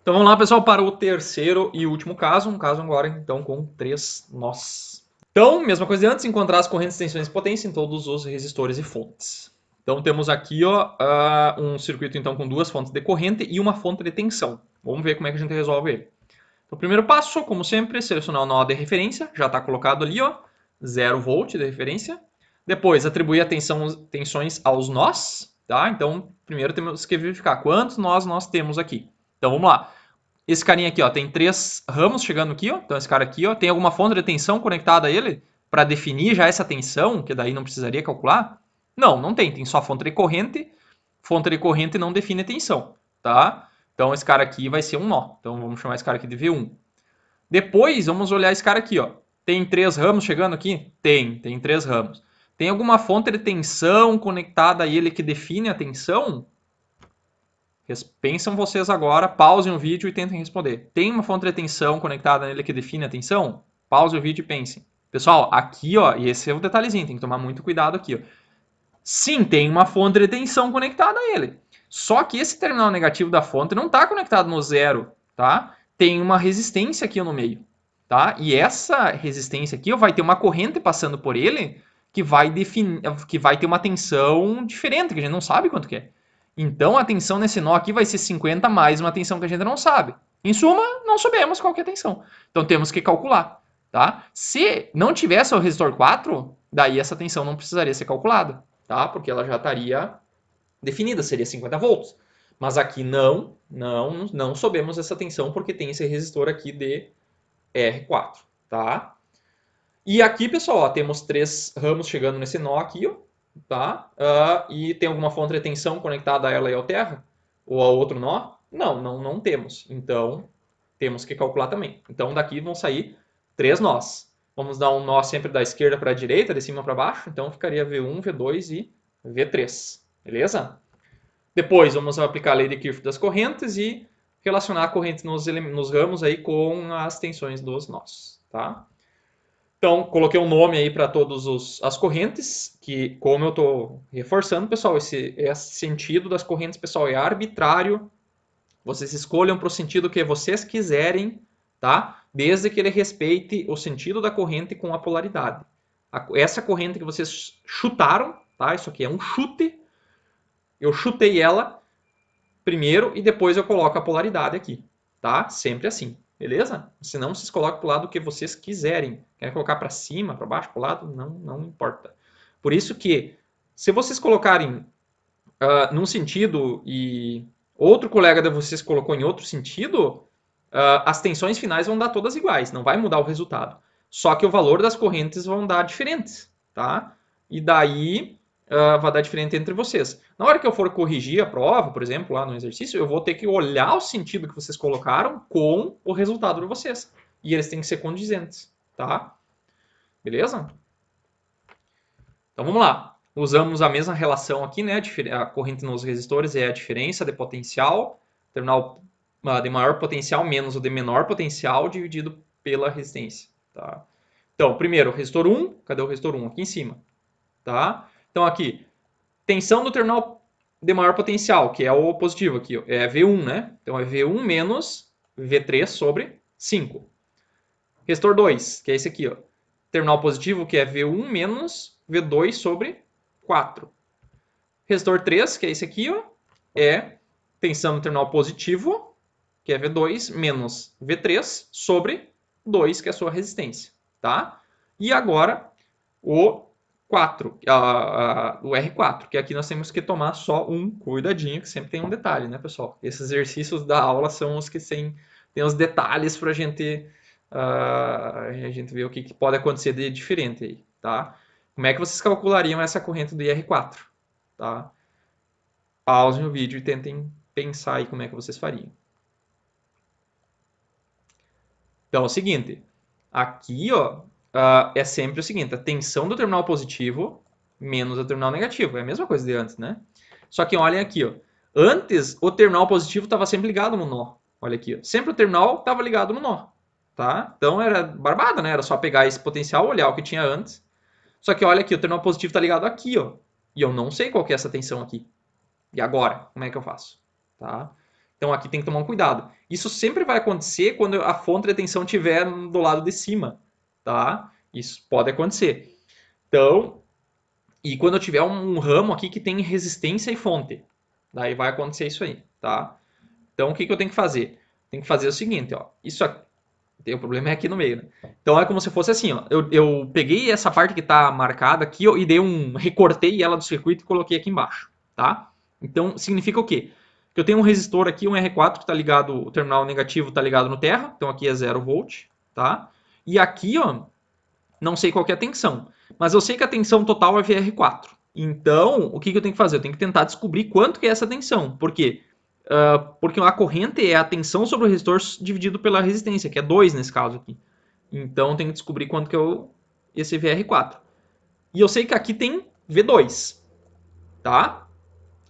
Então vamos lá, pessoal, para o terceiro e último caso. Um caso agora, então, com 3 nós. Então, mesma coisa de antes, encontrar as correntes, tensões e potência em todos os resistores e fontes. Então temos aqui ó, um circuito então, com 2 fontes de corrente e uma fonte de tensão. Vamos ver como é que a gente resolve ele. Então, o primeiro passo, como sempre, selecionar o nó de referência. Já está colocado ali, ó, 0 volt de referência. Depois, atribuir a tensões aos nós. Tá? Então, primeiro temos que verificar quantos nós temos aqui. Então, vamos lá. Esse carinha aqui, ó, tem 3 ramos chegando aqui, ó. Então, esse cara aqui, ó, tem alguma fonte de tensão conectada a ele para definir já essa tensão, que daí não precisaria calcular? Não, não tem. Tem só fonte de corrente. Fonte de corrente não define tensão, tá? Então, esse cara aqui vai ser um nó. Então, vamos chamar esse cara aqui de V1. Depois, vamos olhar esse cara aqui, ó. Tem 3 ramos chegando aqui? Tem 3 ramos. Tem alguma fonte de tensão conectada a ele que define a tensão? Pensam vocês agora, pausem o vídeo e tentem responder. Tem uma fonte de tensão conectada nele que define a tensão? Pause o vídeo e pensem. Pessoal, aqui, ó, e esse é o detalhezinho, tem que tomar muito cuidado aqui, ó. Sim, tem uma fonte de tensão conectada a ele. Só que esse terminal negativo da fonte não está conectado no zero, tá? Tem uma resistência aqui no meio, tá? E essa resistência aqui ó, vai ter uma corrente passando por ele que vai definir, que vai ter uma tensão diferente, que a gente não sabe quanto que é. Então a tensão nesse nó aqui vai ser 50 mais uma tensão que a gente não sabe. Em suma, não sabemos qual que é a tensão. Então temos que calcular, tá? Se não tivesse o resistor 4, daí essa tensão não precisaria ser calculada, tá? Porque ela já estaria definida, seria 50 volts. Mas aqui não soubemos essa tensão porque tem esse resistor aqui de R4, tá? E aqui, pessoal, ó, temos 3 ramos chegando nesse nó aqui, ó, tá? E tem alguma fonte de tensão conectada a ela e ao terra? Ou a outro nó? Não temos. Então, temos que calcular também. Então, daqui vão sair 3 nós. Vamos dar um nó sempre da esquerda para a direita, de cima para baixo. Então, ficaria V1, V2 e V3. Beleza? Depois, vamos aplicar a lei de Kirchhoff das correntes e relacionar a corrente nos ramos aí com as tensões dos nós, tá? Então, coloquei um nome aí para todas as correntes, que como eu estou reforçando, pessoal, esse sentido das correntes, pessoal, é arbitrário. Vocês escolham para o sentido que vocês quiserem, tá? Desde que ele respeite o sentido da corrente com a polaridade. Essa corrente que vocês chutaram, tá? Isso aqui é um chute. Eu chutei ela primeiro e depois eu coloco a polaridade aqui, tá? Sempre assim. Beleza? Senão vocês colocam para o lado que vocês quiserem. Quer colocar para cima, para baixo, para o lado? Não importa. Por isso que, se vocês colocarem num sentido e outro colega de vocês colocou em outro sentido, as tensões finais vão dar todas iguais. Não vai mudar o resultado. Só que o valor das correntes vão dar diferentes, tá? E daí vai dar diferente entre vocês. Na hora que eu for corrigir a prova, por exemplo, lá no exercício, eu vou ter que olhar o sentido que vocês colocaram com o resultado de vocês. E eles têm que ser condizentes, tá? Beleza? Então vamos lá. Usamos a mesma relação aqui, né? A corrente nos resistores é a diferença de potencial, terminal de maior potencial menos o de menor potencial dividido pela resistência, tá? Então, primeiro, resistor 1, cadê o resistor 1? Aqui em cima, tá? Então aqui, tensão do terminal de maior potencial, que é o positivo aqui, ó, é V1, né? Então é V1 menos V3 sobre 5. Resistor 2, que é esse aqui, ó. Terminal positivo, que é V1 menos V2 sobre 4. Resistor 3, que é esse aqui, ó, é tensão no terminal positivo, que é V2, menos V3 sobre 2, que é a sua resistência, tá? E agora, o 4, o R4, que aqui nós temos que tomar só um cuidadinho, que sempre tem um detalhe, né, pessoal? Esses exercícios da aula são os que tem os detalhes para a gente ver o que pode acontecer de diferente aí, tá? Como é que vocês calculariam essa corrente do IR4, tá? Pausem o vídeo e tentem pensar aí como é que vocês fariam. Então é o seguinte, aqui ó, é sempre o seguinte, a tensão do terminal positivo menos o terminal negativo, é a mesma coisa de antes, né? Só que olhem aqui, ó, antes o terminal positivo estava sempre ligado no nó, olha aqui, ó, sempre o terminal estava ligado no nó, tá? Então era barbada, né? Era só pegar esse potencial, olhar o que tinha antes. Só que olha aqui, o terminal positivo está ligado aqui, ó, e eu não sei qual que é essa tensão aqui. E agora, como é que eu faço? Tá? Então aqui tem que tomar um cuidado. Isso sempre vai acontecer quando a fonte de tensão estiver do lado de cima, tá? Isso pode acontecer. Então, e quando eu tiver um ramo aqui que tem resistência e fonte, daí vai acontecer isso aí, tá? Então o que eu tenho que fazer? Tem que fazer o seguinte, ó. Isso aqui, o problema é aqui no meio, né? Então é como se fosse assim, ó. Eu peguei essa parte que está marcada aqui ó, e recortei ela do circuito e coloquei aqui embaixo, tá? Então significa o quê? Que eu tenho um resistor aqui, um R4 que está ligado, o terminal negativo está ligado no terra, então aqui é 0 volt, tá? E aqui, ó, não sei qual é a tensão, mas eu sei que a tensão total é VR4. Então, o que eu tenho que fazer? Eu tenho que tentar descobrir quanto que é essa tensão. Por quê? Porque a corrente é a tensão sobre o resistor dividido pela resistência, que é 2 nesse caso aqui. Então, eu tenho que descobrir quanto que é esse VR4. E eu sei que aqui tem V2, tá?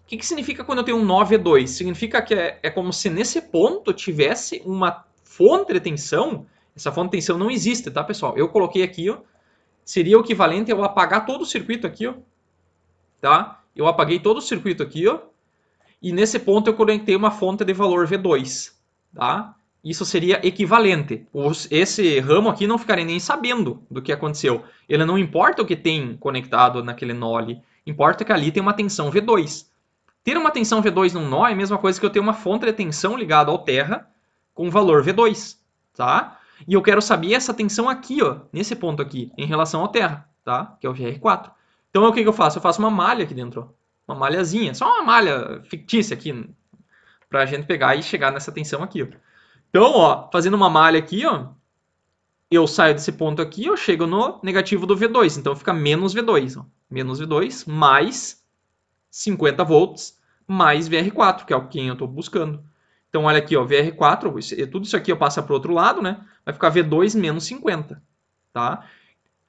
O que significa quando eu tenho um nó V2? Significa que é como se nesse ponto tivesse uma fonte de tensão. Essa fonte de tensão não existe, tá, pessoal? Eu coloquei aqui, ó, seria o equivalente a eu apagar todo o circuito aqui, ó, tá? Eu apaguei todo o circuito aqui, ó, e nesse ponto eu conectei uma fonte de valor V2, tá? Isso seria equivalente. Esse ramo aqui não ficaria nem sabendo do que aconteceu. Ele não importa o que tem conectado naquele nó ali, importa que ali tem uma tensão V2. Ter uma tensão V2 num nó é a mesma coisa que eu ter uma fonte de tensão ligada ao terra com valor V2, tá? E eu quero saber essa tensão aqui, ó, nesse ponto aqui, em relação ao terra, tá? Que é o VR4. Então, o que eu faço? Eu faço uma malha aqui dentro, ó. Uma malhazinha, só uma malha fictícia aqui, pra gente pegar e chegar nessa tensão aqui, ó. Então, ó, fazendo uma malha aqui, ó, eu saio desse ponto aqui, eu chego no negativo do V2, então fica menos V2, ó. Menos V2 mais 50 volts mais VR4, que é o que eu estou buscando. Então, olha aqui, ó, VR4, tudo isso aqui eu passo para o outro lado, né? Vai ficar V2 menos 50, tá?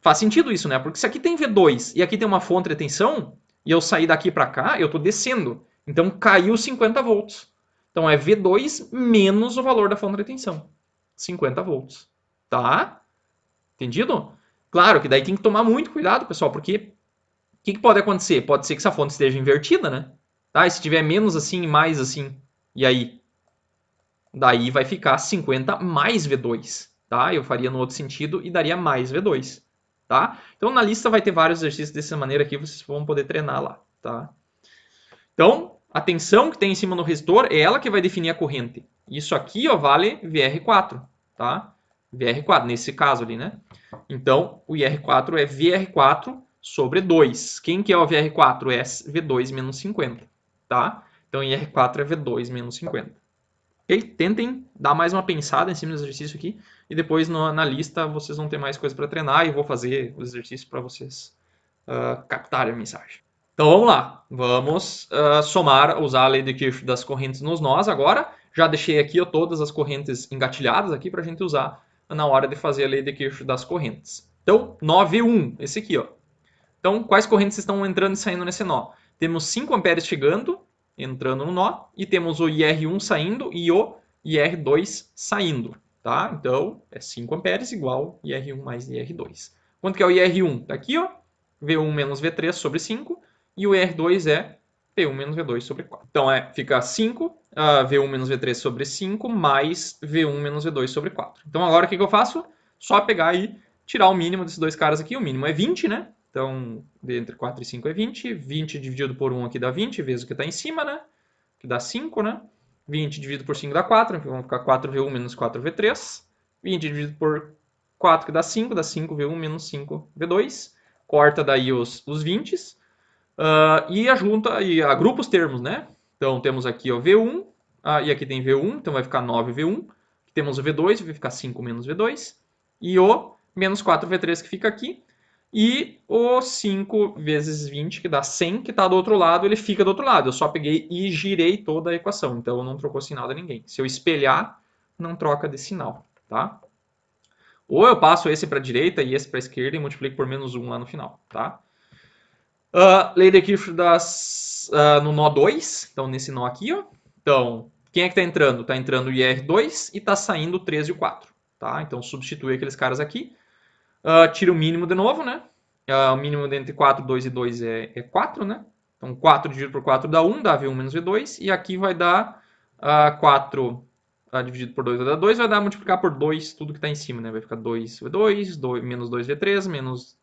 Faz sentido isso, né? Porque se aqui tem V2 e aqui tem uma fonte de tensão, e eu sair daqui para cá, eu estou descendo. Então, caiu 50 volts. Então, é V2 menos o valor da fonte de tensão. 50 volts. Tá? Entendido? Claro que daí tem que tomar muito cuidado, pessoal, porque o que pode acontecer? Pode ser que essa fonte esteja invertida, né? Tá? E se tiver menos assim e mais assim, e aí? Daí vai ficar 50 mais V2, tá? Eu faria no outro sentido e daria mais V2, tá? Então na lista vai ter vários exercícios dessa maneira aqui, vocês vão poder treinar lá, tá? Então, a tensão que tem em cima do resistor é ela que vai definir a corrente. Isso aqui, ó, vale VR4, tá? VR4, nesse caso ali, né? Então, o IR4 é VR4 sobre 2. Quem que é o VR4? É V2 menos 50, tá? Então, IR4 é V2 menos 50. Ok? Tentem dar mais uma pensada em cima do exercício aqui e depois na lista vocês vão ter mais coisa para treinar e eu vou fazer os exercícios para vocês captarem a mensagem. Então vamos lá, vamos somar, usar a lei de Kirchhoff das correntes nos nós agora. Já deixei aqui todas as correntes engatilhadas aqui para a gente usar na hora de fazer a lei de Kirchhoff das correntes. Então, nó V1, esse aqui, ó. Então, quais correntes estão entrando e saindo nesse nó? Temos 5 amperes chegando, entrando no nó, e temos o IR1 saindo e o IR2 saindo, tá? Então, é 5 amperes igual IR1 mais IR2. Quanto que é o IR1? Tá aqui, ó, V1 menos V3 sobre 5, e o IR2 é V1 menos V2 sobre 4. Então, fica 5, V1 menos V3 sobre 5, mais V1 menos V2 sobre 4. Então, agora o que eu faço? Só pegar e tirar o mínimo desses dois caras aqui. O mínimo é 20, né? Então, entre 4 e 5 é 20. 20 dividido por 1 aqui dá 20, vezes o que está em cima, né? Que dá 5, né? 20 dividido por 5 dá 4, então vão ficar 4V1 menos 4V3. 20 dividido por 4 que dá 5 5V1 menos 5V2. Corta daí os 20. E agrupa os termos, né? Então, temos aqui o V1, e aqui tem V1, então vai ficar 9V1. Temos o V2, vai ficar 5 menos V2. E o menos 4V3 que fica aqui. E o 5 vezes 20, que dá 100, que está do outro lado, ele fica do outro lado. Eu só peguei e girei toda a equação, então não trocou sinal de ninguém. Se eu espelhar, não troca de sinal, tá? Ou eu passo esse para a direita e esse para a esquerda e multiplico por menos 1 lá no final, tá? Lei de Kirchhoff no nó 2, então nesse nó aqui, ó. Então, quem é que está entrando? Está entrando o IR2 e está saindo o 3 e o 4, tá? Então, substitui aqueles caras aqui. Tira o mínimo de novo, né? O mínimo entre 4, 2 e 2 é 4, né? Então 4 dividido por 4 dá 1, dá V1 menos V2. E aqui vai dar 4 dividido por 2 vai dar 2, vai dar multiplicar por 2 tudo que está em cima, né? Vai ficar 2V2, menos 2V3,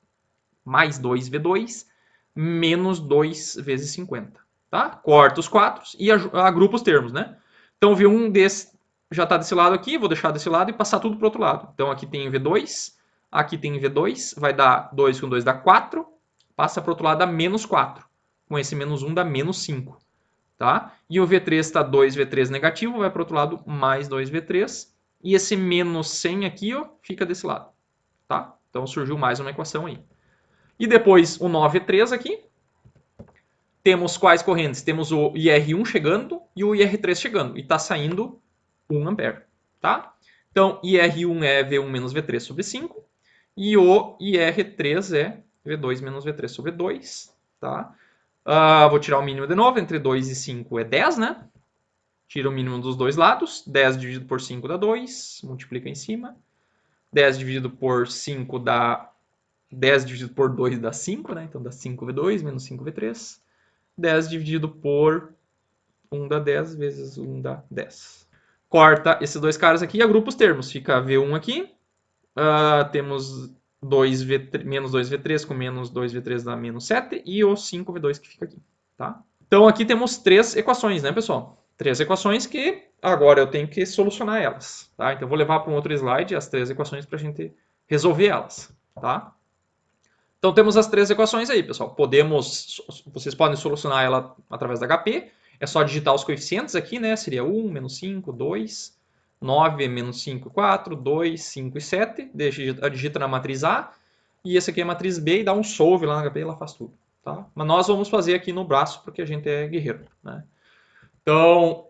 mais 2V2, menos 2 vezes 50. Tá? Corta os 4 e agrupa os termos, né? Então, V1 desse já está desse lado aqui, vou deixar desse lado e passar tudo para o outro lado. Então, aqui tem V2, aqui tem V2, vai dar 2 com 2 dá 4, passa para o outro lado dá menos 4. Com esse menos 1 dá menos 5. Tá? E o V3 está 2V3 negativo, vai para o outro lado mais 2V3. E esse menos 100 aqui ó, fica desse lado. Tá? Então surgiu mais uma equação aí. E depois o 9V3 aqui. Temos quais correntes? Temos o IR1 chegando e o IR3 chegando. E está saindo 1 ampere. Tá? Então IR1 é V1 menos V3 sobre 5. E o IR3 é V2 menos V3 sobre 2. Tá? Vou tirar o mínimo de novo, entre 2 e 5 é 10, né? Tira o mínimo dos dois lados, 10 dividido por 5 dá 2, multiplica em cima. 10 dividido por 5 dá 10 dividido por 2 dá 5, né? Então dá 5V2 menos 5V3. 10 dividido por 1 dá 10, vezes 1 dá 10. Corta esses dois caras aqui e agrupa os termos. Fica V1 aqui, temos 2V3, menos 2V3 com menos 2V3 dá menos 7 e o 5V2 que fica aqui. Tá? Então aqui temos 3 equações, né, pessoal? 3 equações que agora eu tenho que solucionar elas. Tá? Então eu vou levar para um outro slide as 3 equações para a gente resolver elas. Tá? Então temos as 3 equações aí, pessoal. Vocês podem solucionar ela através da HP. É só digitar os coeficientes aqui, né? Seria 1, menos 5, 2, 9, menos 5, 4, 2, 5 e 7. Digita na matriz A. E esse aqui é a matriz B e dá um solve lá na HP e ela faz tudo. Tá? Mas nós vamos fazer aqui no braço porque a gente é guerreiro. Né? Então,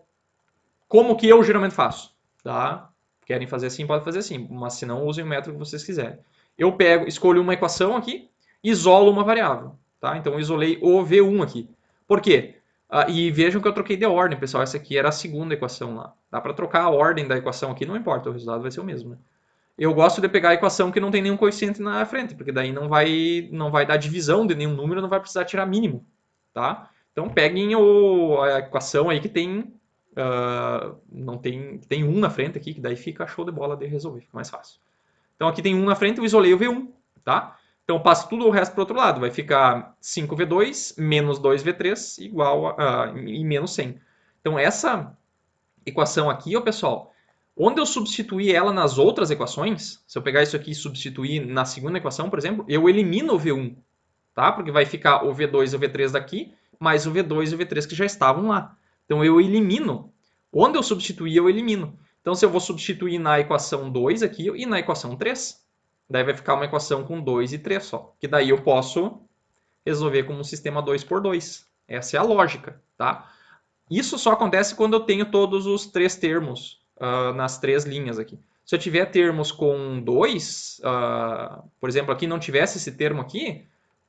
como que eu geralmente faço? Tá? Querem fazer assim, pode fazer assim. Mas se não, usem o método que vocês quiserem. Eu escolho uma equação aqui, isolo uma variável. Tá? Então, eu isolei o V1 aqui. Por quê? E vejam que eu troquei de ordem, pessoal. Essa aqui era a segunda equação lá. Dá para trocar a ordem da equação aqui, não importa. O resultado vai ser o mesmo. Né? Eu gosto de pegar a equação que não tem nenhum coeficiente na frente, porque daí não vai dar divisão de nenhum número, não vai precisar tirar mínimo. Tá? Então, peguem a equação aí que tem... não tem 1 na frente aqui, que daí fica show de bola de resolver, fica mais fácil. Então aqui tem 1 na frente, eu isolei o V1, tá? Então passo tudo o resto para o outro lado, vai ficar 5V2 menos 2V3 igual e menos 100. Então essa equação aqui, ó, pessoal, onde eu substituir ela nas outras equações, se eu pegar isso aqui e substituir na segunda equação, por exemplo, eu elimino o V1, tá? Porque vai ficar o V2 e o V3 daqui, mais o V2 e o V3 que já estavam lá. Então eu elimino. Onde eu substituir, eu elimino. Então se eu vou substituir na equação 2 aqui e na equação 3, daí vai ficar uma equação com 2 e 3 só. Que daí eu posso resolver como um sistema 2 por 2. Essa é a lógica, tá? Isso só acontece quando eu tenho todos os 3 termos nas 3 linhas aqui. Se eu tiver termos com 2, por exemplo, aqui não tivesse esse termo aqui,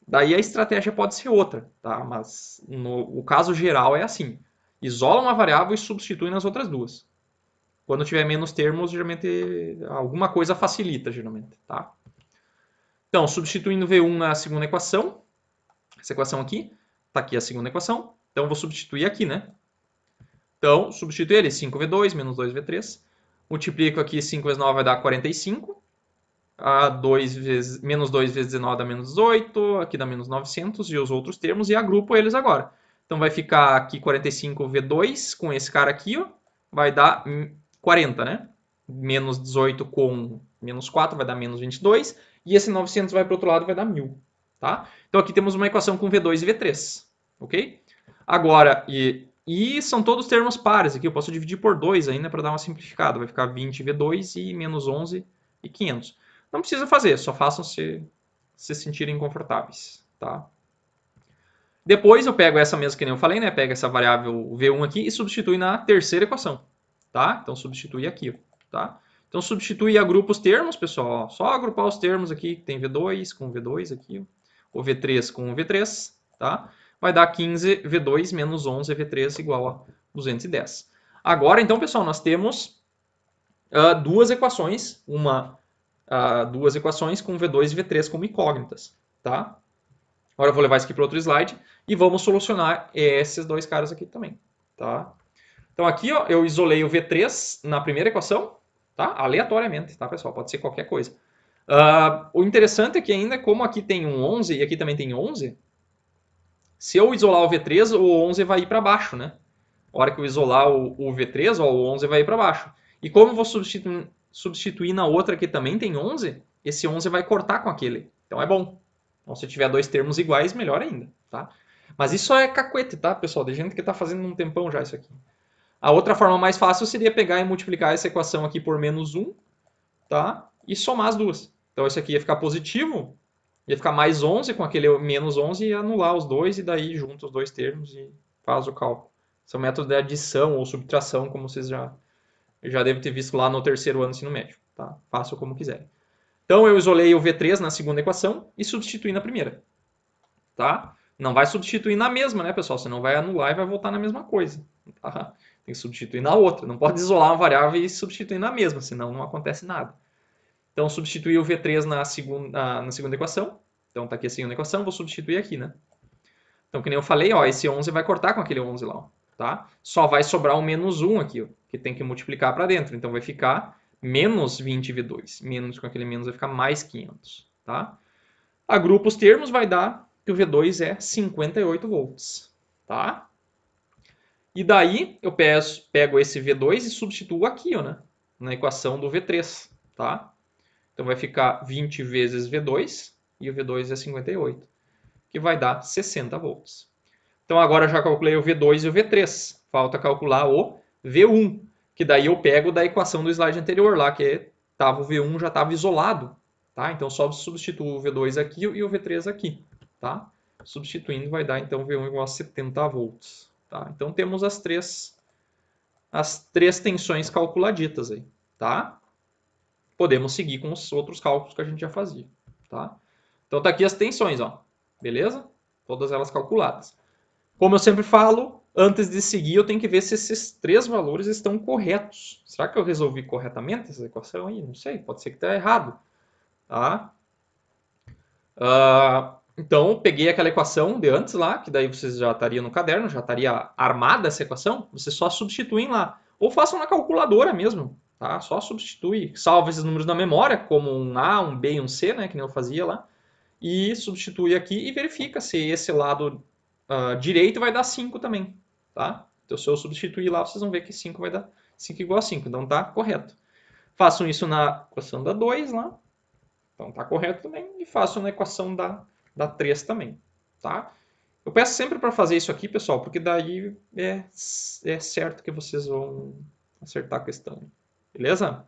daí a estratégia pode ser outra, tá? Mas o caso geral é assim. Isola uma variável e substitui nas outras duas. Quando tiver menos termos, geralmente alguma coisa facilita, geralmente, tá? Então, substituindo V1 na segunda equação, essa equação aqui, tá aqui a segunda equação, então eu vou substituir aqui, né? Então, substitui ele, 5V2 menos 2V3, multiplico aqui 5 vezes 9 vai dar 45, menos 2 vezes 19 dá menos 18, aqui dá menos 900 e os outros termos, e agrupo eles agora. Então vai ficar aqui 45V2 com esse cara aqui, ó, vai dar 40, né? Menos 18 com menos 4 vai dar menos 22, e esse 900 vai para o outro lado vai dar 1000, tá? Então aqui temos uma equação com V2 e V3, ok? Agora, e são todos termos pares aqui, eu posso dividir por 2 ainda para dar uma simplificada, vai ficar 20V2 e menos 11 e 500. Não precisa fazer, só façam se sentirem confortáveis, tá? Depois eu pego essa mesma que nem eu falei, né? Pego essa variável V1 aqui e substitui na terceira equação, tá? Então substitui aqui, tá? Então substitui e agrupa os termos, pessoal. Ó, só agrupar os termos aqui, que tem V2 com V2 aqui, o V3 com o V3, tá? Vai dar 15V2 menos 11V3 igual a 210. Agora, então, pessoal, nós temos duas equações, duas equações com V2 e V3 como incógnitas, tá? Agora eu vou levar isso aqui para outro slide e vamos solucionar esses dois caras aqui também, tá? Então aqui ó, eu isolei o V3 na primeira equação, tá? Aleatoriamente, tá, pessoal? Pode ser qualquer coisa. O interessante é que ainda, como aqui tem um 11 e aqui também tem 11, se eu isolar o V3, o 11 vai ir para baixo, né? A hora que eu isolar o V3, ó, o 11 vai ir para baixo. E como eu vou substituir na outra que também tem 11, esse 11 vai cortar com aquele. Então é bom. Então, se tiver dois termos iguais, melhor ainda, tá? Mas isso é cacuete, tá, pessoal? De gente que está fazendo um tempão já isso aqui. A outra forma mais fácil seria pegar e multiplicar essa equação aqui por menos 1, tá? E somar as duas. Então isso aqui ia ficar positivo, ia ficar mais 11 com aquele menos 11 e anular os dois e daí junta os dois termos e faz o cálculo. Esse é o método de adição ou subtração, como vocês já devem ter visto lá no terceiro ano do ensino médio. Tá? Façam como quiserem. Então eu isolei o V3 na segunda equação e substituí na primeira. Tá? Não vai substituir na mesma, né, pessoal? Senão vai anular e vai voltar na mesma coisa. Tá? Tem que substituir na outra. Não pode isolar uma variável e substituir na mesma, senão não acontece nada. Então, substituir o V3 na segunda equação. Então, está aqui a segunda equação, vou substituir aqui, né? Então, que nem eu falei, ó, esse 11 vai cortar com aquele 11 lá, ó, tá? Só vai sobrar o menos 1 aqui, ó, que tem que multiplicar para dentro. Então, vai ficar menos 20V2. Menos com aquele menos vai ficar mais 500, tá? Agrupa os termos, vai dar que o V2 é 58 volts, tá? E daí, eu pego esse V2 e substituo aqui, ó, né? Na equação do V3, tá? Então, vai ficar 20 vezes V2, e o V2 é 58, que vai dar 60 volts. Então, agora eu já calculei o V2 e o V3. Falta calcular o V1, que daí eu pego da equação do slide anterior lá, que tava, o V1 já estava isolado. Tá? Então, só substituo o V2 aqui e o V3 aqui. Tá? Substituindo, vai dar então V1 igual a 70 volts. Tá? Então, temos as três tensões calculaditas aí. Tá? Podemos seguir com os outros cálculos que a gente já fazia. Tá? Então, tá aqui as tensões, ó. Beleza? Todas elas calculadas. Como eu sempre falo, antes de seguir, eu tenho que ver se esses três valores estão corretos. Será que eu resolvi corretamente essa equação aí? Não sei, pode ser que esteja errado. Tá? Então, peguei aquela equação de antes lá, que daí vocês já estariam no caderno, já estaria armada essa equação. Vocês só substituem lá. Ou façam na calculadora mesmo. Tá? Só substitui. Salva esses números na memória, como um A, um B e um C, né, que nem eu fazia lá. E substitui aqui e verifica se esse lado direito vai dar 5 também, tá? Então, se eu substituir lá, vocês vão ver que 5 vai dar 5 igual a 5, então tá correto. Façam isso na equação da 2 lá, então tá correto também, e façam na equação da 3 também, tá? Eu peço sempre para fazer isso aqui, pessoal, porque daí é certo que vocês vão acertar a questão, beleza?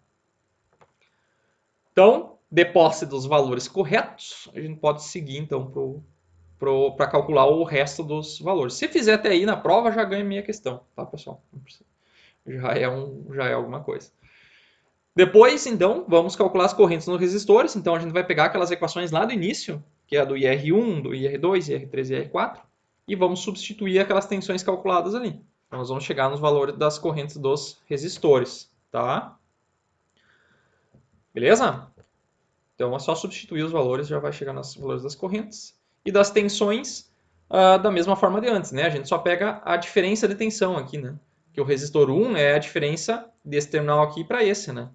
Então, de posse dos valores corretos, a gente pode seguir então para calcular o resto dos valores. Se fizer até aí na prova, já ganha meia questão, tá, pessoal? Já é alguma coisa. Depois, então, vamos calcular as correntes nos resistores. Então, a gente vai pegar aquelas equações lá do início, que é a do IR1, do IR2, IR3 e IR4, e vamos substituir aquelas tensões calculadas ali. Então, nós vamos chegar nos valores das correntes dos resistores, tá? Beleza? Então, é só substituir os valores, já vai chegar nos valores das correntes. E das tensões, da mesma forma de antes, né? A gente só pega a diferença de tensão aqui, né? Que o resistor 1 é a diferença desse terminal aqui para esse, né?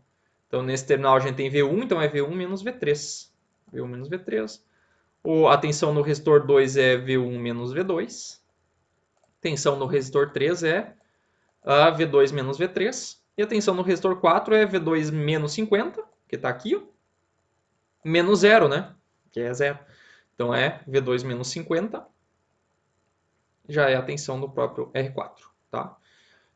Então, nesse terminal a gente tem V1, então é V1 menos V3. V1 menos V3. A tensão no resistor 2 é V1 menos V2. Tensão no resistor 3 é V2 menos V3. E a tensão no resistor 4 é V2 menos 50, que está aqui, ó. Menos 0, né? Que é 0. Então é V2 menos 50. Já é a tensão do próprio R4, tá?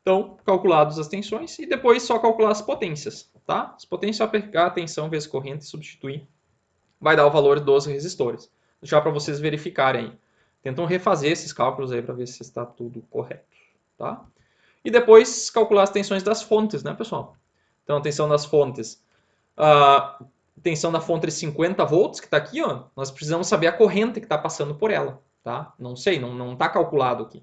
Então, calculadas as tensões e depois só calcular as potências, tá? As potências só pegar a tensão vezes corrente e substituir. Vai dar o valor dos resistores. Já para vocês verificarem aí. Tentam refazer esses cálculos aí para ver se está tudo correto, tá? E depois calcular as tensões das fontes, né, pessoal? Então, a tensão das fontes. Tensão da fonte de 50 volts, que está aqui, ó, nós precisamos saber a corrente que está passando por ela, tá? Não sei, não está calculado aqui,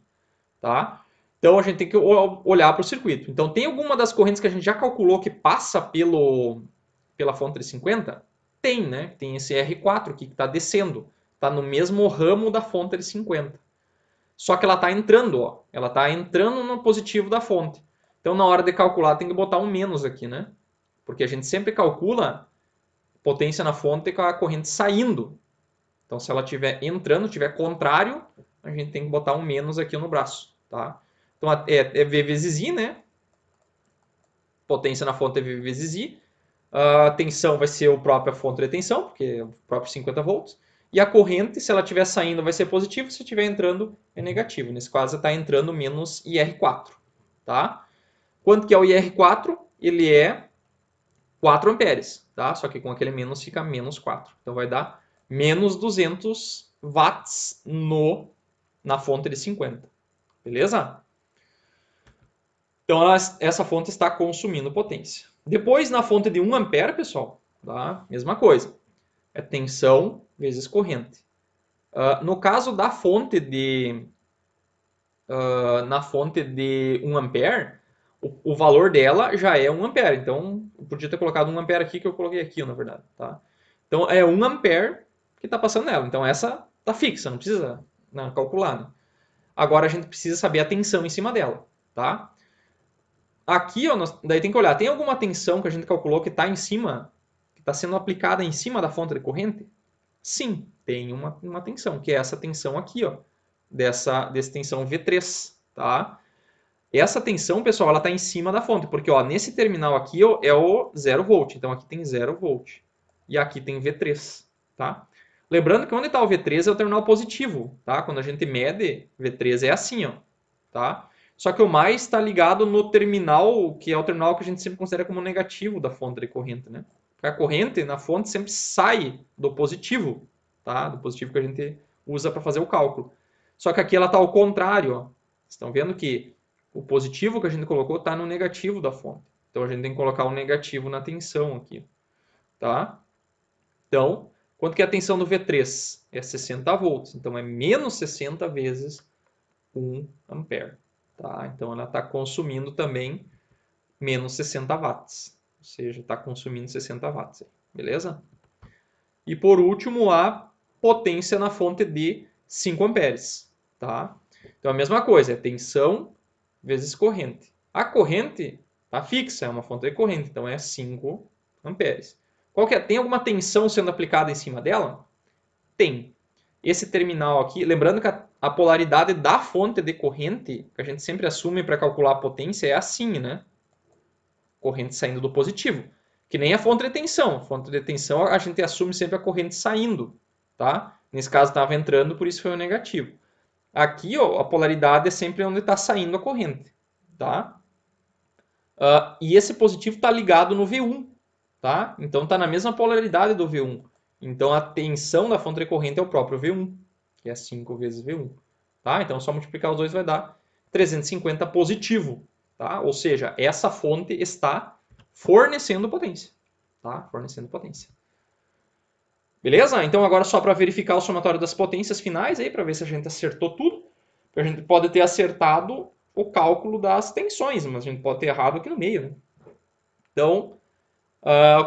tá? Então, a gente tem que olhar para o circuito. Então, tem alguma das correntes que a gente já calculou que passa pela fonte de 50? Tem, né? Tem esse R4 aqui que está descendo, está no mesmo ramo da fonte de 50. Só que ela está entrando, ó, ela está entrando no positivo da fonte. Então, na hora de calcular, tem que botar um menos aqui, né? Porque a gente sempre calcula potência na fonte com a corrente saindo. Então, se ela estiver entrando, estiver contrário, a gente tem que botar um menos aqui no braço, tá? Então, é V vezes I, né? Potência na fonte é V vezes I. A tensão vai ser a própria fonte de tensão, porque é o próprio 50 volts. E a corrente, se ela estiver saindo, vai ser positivo, se estiver entrando, é negativo. Nesse caso, está entrando menos IR4, tá? Quanto que é o IR4? Ele é 4 amperes, tá? Só que com aquele menos fica menos 4. Então vai dar menos 200 watts na fonte de 50. Beleza? Então essa fonte está consumindo potência. Depois na fonte de 1 ampere, pessoal, tá? Mesma coisa. É tensão vezes corrente. No caso da fonte na fonte de 1 ampere, o valor dela já é 1 ampere. Então, eu podia ter colocado 1 ampere aqui, que eu coloquei aqui, na verdade. Tá? Então, é 1 ampere que está passando nela. Então, essa está fixa, não precisa calcular. Né? Agora, a gente precisa saber a tensão em cima dela. Tá? Aqui, ó, daí tem que olhar. Tem alguma tensão que a gente calculou que está em cima, que está sendo aplicada em cima da fonte de corrente? Sim, tem uma tensão, que é essa tensão aqui, ó, dessa tensão V3, tá? Essa tensão, pessoal, ela está em cima da fonte, porque ó, nesse terminal aqui ó, é o 0 volt, então aqui tem 0 volt, e aqui tem V3, tá? Lembrando que onde está o V3 é o terminal positivo, tá? Quando a gente mede V3 é assim, ó, tá? Só que o mais está ligado no terminal, que é o terminal que a gente sempre considera como negativo da fonte de corrente, né? A corrente na fonte sempre sai do positivo, tá? Do positivo que a gente usa para fazer o cálculo. Só que aqui ela está ao contrário, ó. Vocês estão vendo que o positivo que a gente colocou está no negativo da fonte. Então a gente tem que colocar o negativo na tensão aqui, tá? Então, quanto que é a tensão do V3? É 60 volts. Então é menos 60 vezes 1 ampere, tá? Então ela está consumindo também menos 60 watts. Ou seja, está consumindo 60 watts. Beleza? E por último, a potência na fonte de 5 amperes. Tá? Então a mesma coisa, é tensão vezes corrente. A corrente está fixa, é uma fonte de corrente, então é 5 amperes. Qual que é? Tem alguma tensão sendo aplicada em cima dela? Tem. Esse terminal aqui, lembrando que a polaridade da fonte de corrente, que a gente sempre assume para calcular a potência, é assim, né? Corrente saindo do positivo. Que nem a fonte de tensão. A fonte de tensão a gente assume sempre a corrente saindo, tá? Nesse caso estava entrando, por isso foi o negativo. Aqui, ó, a polaridade é sempre onde está saindo a corrente, tá? E esse positivo está ligado no V1, tá? Então está na mesma polaridade do V1. Então a tensão da fonte de corrente é o próprio V1, que é 5 vezes V1, tá? Então só multiplicar os dois vai dar 350 positivo, tá? Ou seja, essa fonte está fornecendo potência, tá? Fornecendo potência. Beleza? Então agora só para verificar o somatório das potências finais aí, para ver se a gente acertou tudo. A gente pode ter acertado o cálculo das tensões, mas a gente pode ter errado aqui no meio, né? Então,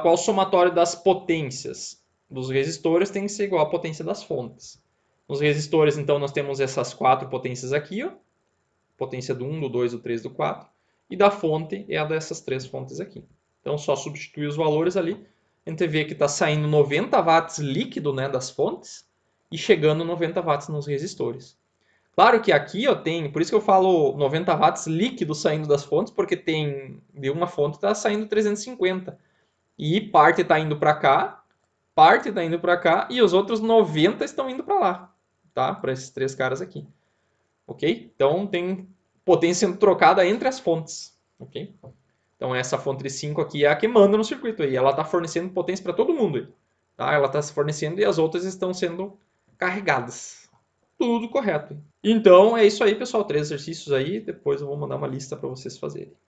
qual o somatório das potências? Dos resistores tem que ser igual à potência das fontes. Nos resistores, então, nós temos essas 4 potências aqui, ó. Potência do 1, do 2, do 3, do 4. E da fonte é a dessas 3 fontes aqui. Então, só substituir os valores ali. A gente vê que está saindo 90 watts líquido, né, das fontes e chegando 90 watts nos resistores. Claro que aqui ó, tem, por isso que eu falo 90 watts líquido saindo das fontes, porque tem de uma fonte está saindo 350. E parte está indo para cá, parte está indo para cá e os outros 90 estão indo para lá, tá? Para esses 3 caras aqui. Ok? Então tem potência sendo trocada entre as fontes. Ok? Então essa fonte de 5 aqui é a que manda no circuito aí. Ela está fornecendo potência para todo mundo. Aí, tá? Ela está se fornecendo e as outras estão sendo carregadas. Tudo correto. Então é isso aí, pessoal. 3 exercícios aí. Depois eu vou mandar uma lista para vocês fazerem.